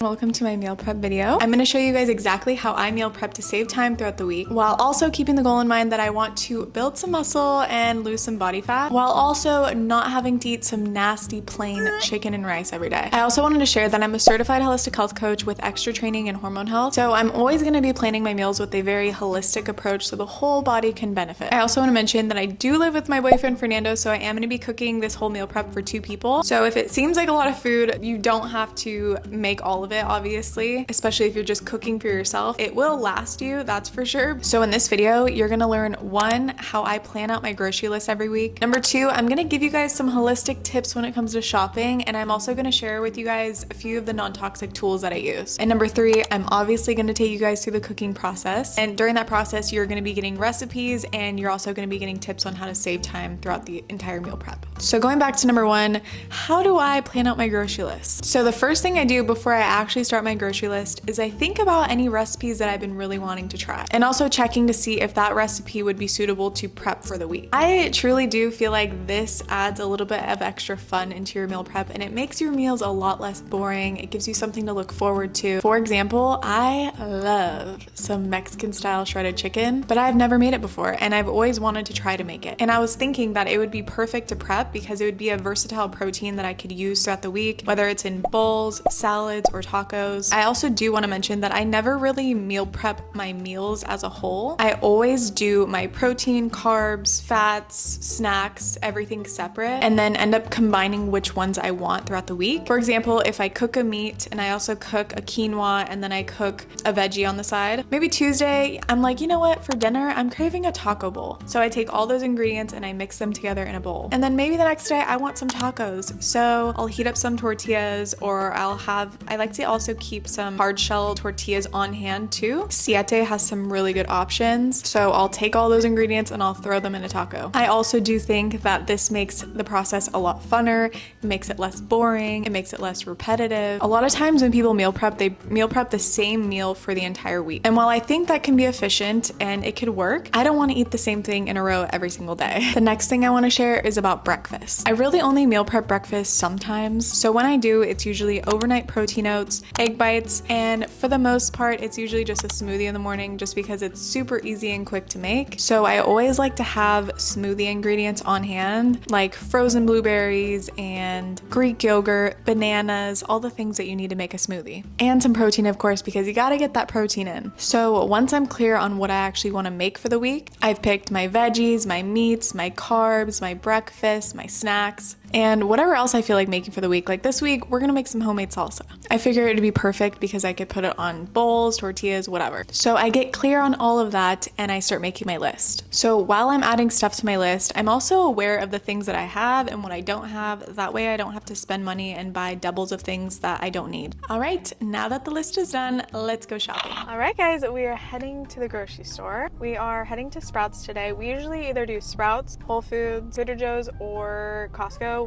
Welcome to my meal prep video. I'm going to show you guys exactly how I meal prep to save time throughout the week, while also keeping the goal in mind that I want to build some muscle and lose some body fat, while also not having to eat some nasty plain chicken and rice every day. I also wanted to share that I'm a certified holistic health coach with extra training in hormone health, so I'm always going to be planning my meals with a very holistic approach so the whole body can benefit. I also want to mention that I do live with my boyfriend Fernando, so I am going to be cooking this whole meal prep for 2 people. So if it seems like a lot of food, you don't have to make all of it, obviously, especially if you're just cooking for yourself. It will last you, that's for sure. So in this video, you're gonna learn 1, how I plan out my grocery list every week. Number 2, I'm gonna give you guys some holistic tips when it comes to shopping, and I'm also gonna share with you guys a few of the non-toxic tools that I use. And number 3, I'm obviously gonna take you guys through the cooking process. And during that process, you're gonna be getting recipes, and you're also gonna be getting tips on how to save time throughout the entire meal prep. So going back to number 1, how do I plan out my grocery list? So the first thing I do before I actually start my grocery list is I think about any recipes that I've been really wanting to try, and also checking to see if that recipe would be suitable to prep for the week. I truly do feel like this adds a little bit of extra fun into your meal prep, and it makes your meals a lot less boring. It gives you something to look forward to. For example, I love some Mexican style shredded chicken, but I've never made it before, and I've always wanted to try to make it. And I was thinking that it would be perfect to prep because it would be a versatile protein that I could use throughout the week, whether it's in bowls, salads, or tacos. I also do want to mention that I never really meal prep my meals as a whole. I always do my protein, carbs, fats, snacks, everything separate, and then end up combining which ones I want throughout the week. For example, if I cook a meat and I also cook a quinoa and then I cook a veggie on the side, maybe Tuesday, I'm like, you know what, for dinner, I'm craving a taco bowl. So I take all those ingredients and I mix them together in a bowl. And then maybe the next day I want some tacos. So I'll heat up some tortillas, or I like to also keep some hard shell tortillas on hand too. Siete has some really good options. So I'll take all those ingredients and I'll throw them in a taco. I also do think that this makes the process a lot funner. It makes it less boring. It makes it less repetitive. A lot of times when people meal prep, they meal prep the same meal for the entire week. And while I think that can be efficient and it could work, I don't want to eat the same thing in a row every single day. The next thing I want to share is about breakfast. I really only meal prep breakfast sometimes. So when I do, it's usually overnight protein oats, egg bites, and for the most part, it's usually just a smoothie in the morning just because it's super easy and quick to make. So I always like to have smoothie ingredients on hand, like frozen blueberries and Greek yogurt, bananas, all the things that you need to make a smoothie. And some protein, of course, because you gotta get that protein in. So once I'm clear on what I actually want to make for the week, I've picked my veggies, my meats, my carbs, my breakfast, my snacks, and whatever else I feel like making for the week. Like this week, we're gonna make some homemade salsa. I figure it'd be perfect because I could put it on bowls, tortillas, whatever. So I get clear on all of that and I start making my list. So while I'm adding stuff to my list, I'm also aware of the things that I have and what I don't have. That way I don't have to spend money and buy doubles of things that I don't need. All right, now that the list is done, let's go shopping. All right, guys, we are heading to the grocery store. We are heading to Sprouts today. We usually either do Sprouts, Whole Foods, Trader Joe's, or Costco.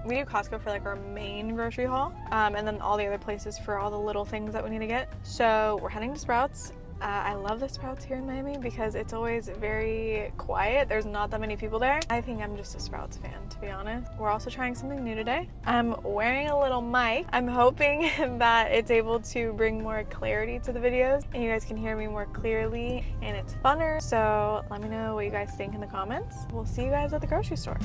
We do Costco for like our main grocery haul, and then all the other places for all the little things that we need to get. So we're heading to Sprouts. I love the Sprouts here in Miami because it's always very quiet. There's not that many people there. I think I'm just a Sprouts fan, to be honest. We're also trying something new today. I'm wearing a little mic. I'm hoping that it's able to bring more clarity to the videos and you guys can hear me more clearly and it's funner. So let me know what you guys think in the comments. We'll see you guys at the grocery store.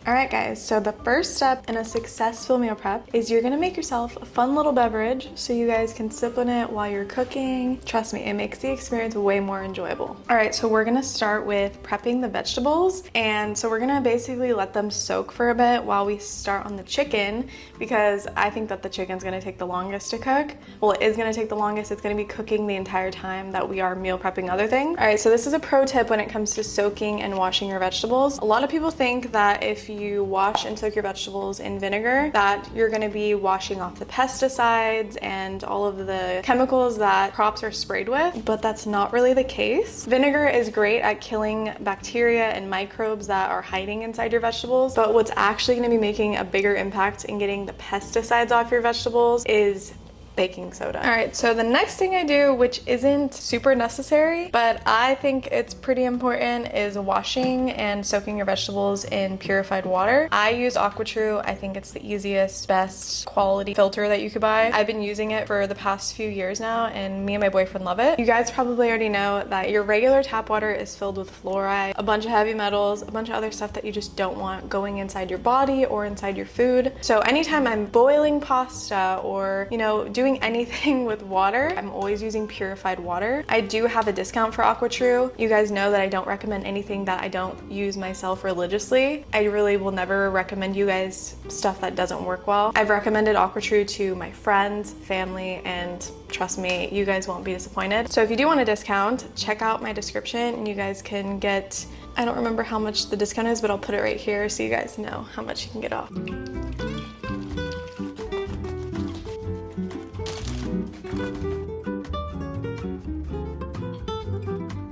All right, guys, so the first step in a successful meal prep is you're gonna make yourself a fun little beverage so you guys can sip on it while you're cooking. Trust me, it makes the experience way more enjoyable. All right, so we're gonna start with prepping the vegetables. And so we're gonna basically let them soak for a bit while we start on the chicken, because I think that the chicken's gonna take the longest to cook. Well, it is gonna take the longest. It's gonna be cooking the entire time that we are meal prepping other things. All right, so this is a pro tip when it comes to soaking and washing your vegetables. A lot of people think that if you wash and soak your vegetables in vinegar, that you're gonna be washing off the pesticides and all of the chemicals that crops are sprayed with, but that's not really the case. Vinegar is great at killing bacteria and microbes that are hiding inside your vegetables, but what's actually gonna be making a bigger impact in getting the pesticides off your vegetables is baking soda. All right, so the next thing I do, which isn't super necessary, but I think it's pretty important, is washing and soaking your vegetables in purified water. I use AquaTrue. I think it's the easiest, best quality filter that you could buy. I've been using it for the past few years now, and me and my boyfriend love it. You guys probably already know that your regular tap water is filled with fluoride, a bunch of heavy metals, a bunch of other stuff that you just don't want going inside your body or inside your food. So anytime I'm boiling pasta or, you know, doing anything with water, I'm always using purified water. I do have a discount for AquaTrue. You guys know that I don't recommend anything that I don't use myself religiously. I really will never recommend you guys stuff that doesn't work well. I've recommended AquaTrue to my friends, family, and trust me, you guys won't be disappointed. So if you do want a discount, check out my description and you guys can get, I don't remember how much the discount is, but I'll put it right here so you guys know how much you can get off.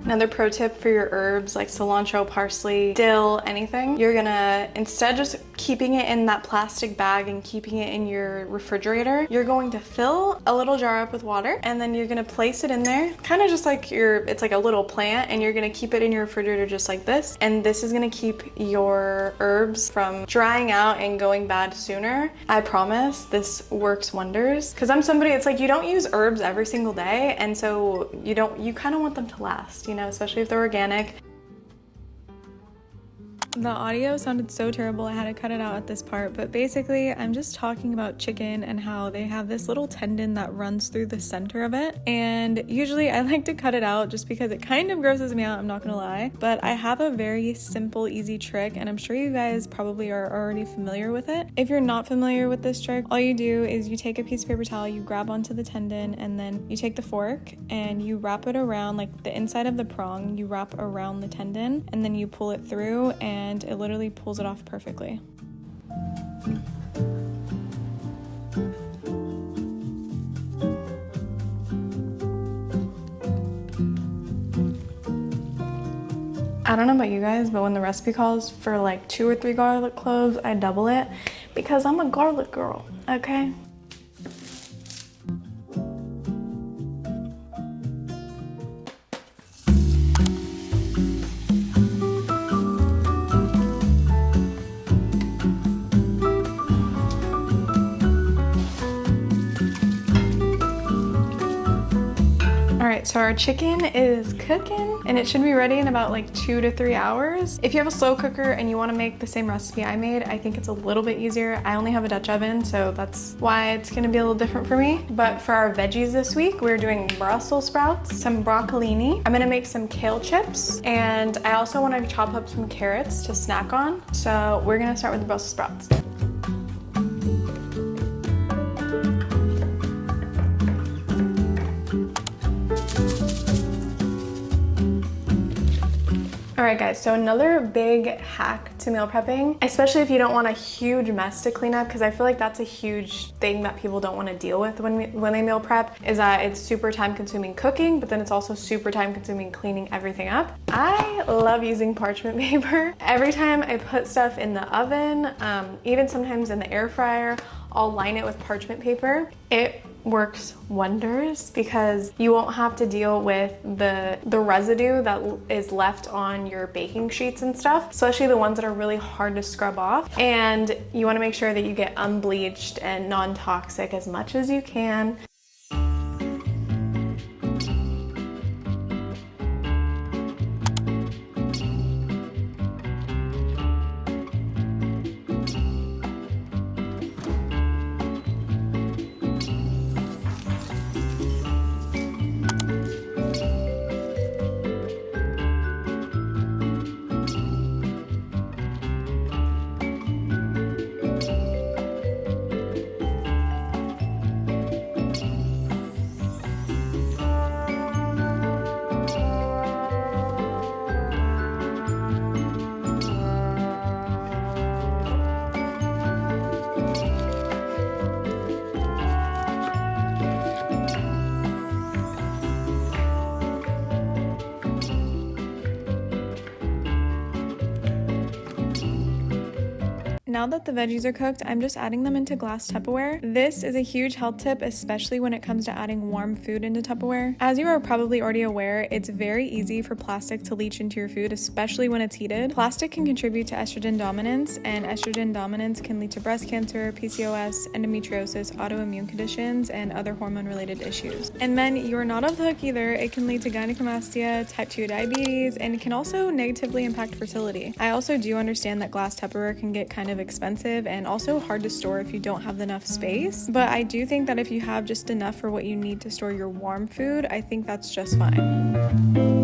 Another pro tip for your herbs like cilantro, parsley, dill, anything, you're gonna, instead just keeping it in that plastic bag and keeping it in your refrigerator, you're going to fill a little jar up with water and then you're gonna place it in there, kind of just like it's like a little plant, and you're gonna keep it in your refrigerator just like this. And this is gonna keep your herbs from drying out and going bad sooner. I promise this works wonders, because I'm somebody, it's like you don't use herbs every single day, and so you kind of want them to last, you know, especially if they're organic. The audio sounded so terrible, I had to cut it out at this part, but basically I'm just talking about chicken and how they have this little tendon that runs through the center of it, and usually I like to cut it out just because it kind of grosses me out, I'm not gonna lie, but I have a very simple, easy trick, and I'm sure you guys probably are already familiar with it. If you're not familiar with this trick, all you do is you take a piece of paper towel, you grab onto the tendon, and then you take the fork and you wrap it around, like the inside of the prong, you wrap around the tendon, and then you pull it through, and it literally pulls it off perfectly. I don't know about you guys, but when the recipe calls for like 2 or 3 garlic cloves, I double it because I'm a garlic girl, okay? Alright, so our chicken is cooking and it should be ready in about like 2 to 3 hours. If you have a slow cooker and you want to make the same recipe I made, I think it's a little bit easier. I only have a Dutch oven, so that's why it's going to be a little different for me. But for our veggies this week, we're doing Brussels sprouts, some broccolini. I'm going to make some kale chips, and I also want to chop up some carrots to snack on. So we're going to start with the Brussels sprouts. Alright guys, so another big hack to meal prepping, especially if you don't want a huge mess to clean up, because I feel like that's a huge thing that people don't want to deal with when they meal prep, is that it's super time consuming cooking, but then it's also super time consuming cleaning everything up. I love using parchment paper. Every time I put stuff in the oven, even sometimes in the air fryer, I'll line it with parchment paper. It works wonders because you won't have to deal with the residue that is left on your baking sheets and stuff, especially the ones that are really hard to scrub off. And you want to make sure that you get unbleached and non-toxic as much as you can. Now that the veggies are cooked, I'm just adding them into glass Tupperware. This is a huge health tip, especially when it comes to adding warm food into Tupperware. As you are probably already aware, it's very easy for plastic to leach into your food, especially when it's heated. Plastic can contribute to estrogen dominance, and estrogen dominance can lead to breast cancer, PCOS, endometriosis, autoimmune conditions, and other hormone-related issues. And men, you are not off the hook either. It can lead to gynecomastia, type 2 diabetes, and it can also negatively impact fertility. I also do understand that glass Tupperware can get kind of expensive and also hard to store if you don't have enough space, but I do think that if you have just enough for what you need to store your warm food, I think that's just fine.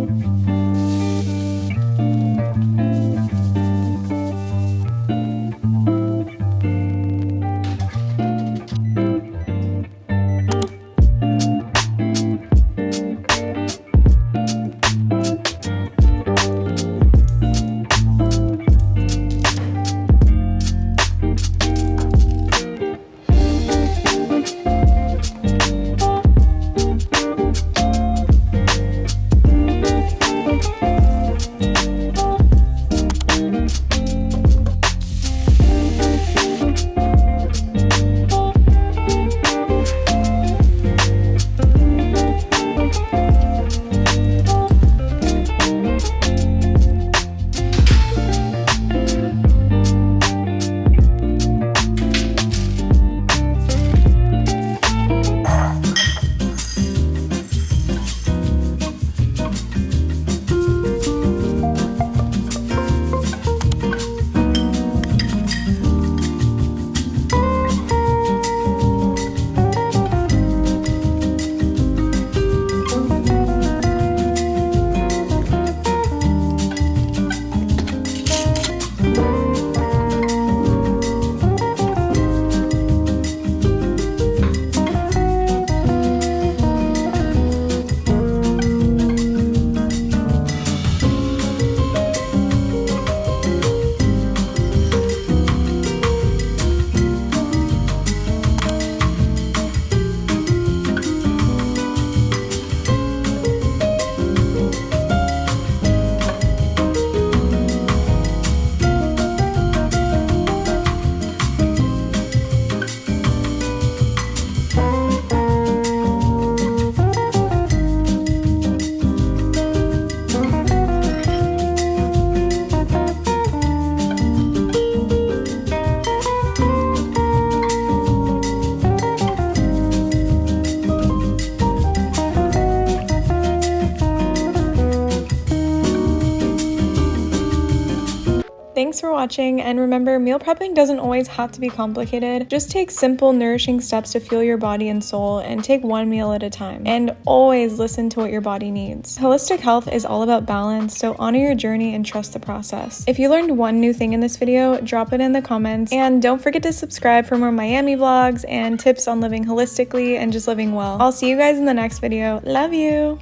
Thanks for watching, and remember, meal prepping doesn't always have to be complicated. Just take simple, nourishing steps to fuel your body and soul, and take one meal at a time. And always listen to what your body needs. Holistic health is all about balance, so honor your journey and trust the process. If you learned one new thing in this video, drop it in the comments, and don't forget to subscribe for more Miami vlogs and tips on living holistically and just living well. I'll see you guys in the next video. Love you!